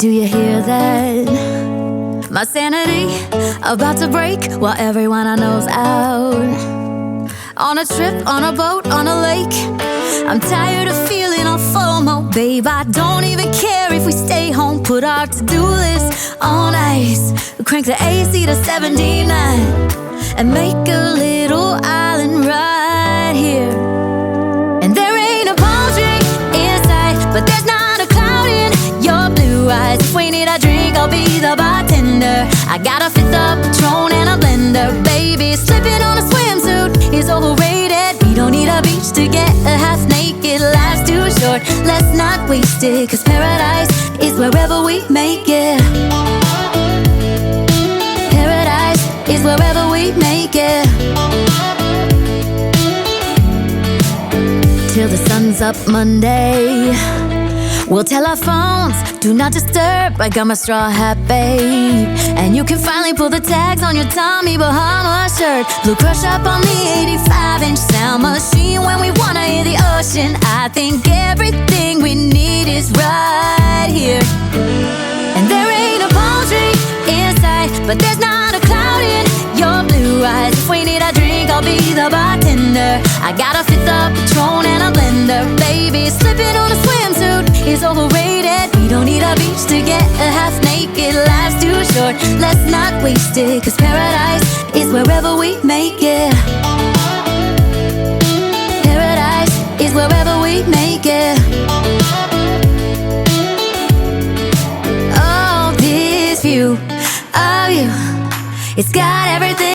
Do you hear that? My sanity about to break while everyone I know's out. On a trip, on a boat, on a lake. I'm tired of feeling on FOMO, babe. I don't even care if we stay home. Put our to-do list on ice. Crank the AC to 79 and make a little island right here. And there ain't a palm tree in sight, but there's not a cloud in your blue eyes. If we need a drink, I'll be the bartender. I got a fifth of Patron and a blender, baby. Slipping on a swimsuit is overrated. We don't need a beach to get a half naked. Life's too short, let's not waste it, 'cause paradise is wherever we make it. Paradise is wherever we make it. Till the sun's up Monday, we'll tell our phones, do not disturb. I got my straw hat, babe. And you can finally pull the tags on your Tommy Bahama shirt. Blue crush up on the 85-inch sound machine when we wanna hear the ocean. I think everything we need is right here. And there ain't a palm tree in sight, but there's not a cloud in your blue eyes. If we need a drink, I'll be the bartender. I got a fifth of Patron and a blender, baby. Slipping on a swimsuit is overrated. We don't need a beach to get a half naked. Life's too short, let's not waste it, 'cause paradise is wherever we make it. Paradise is wherever we make it. Oh, this view of you, it's got everything.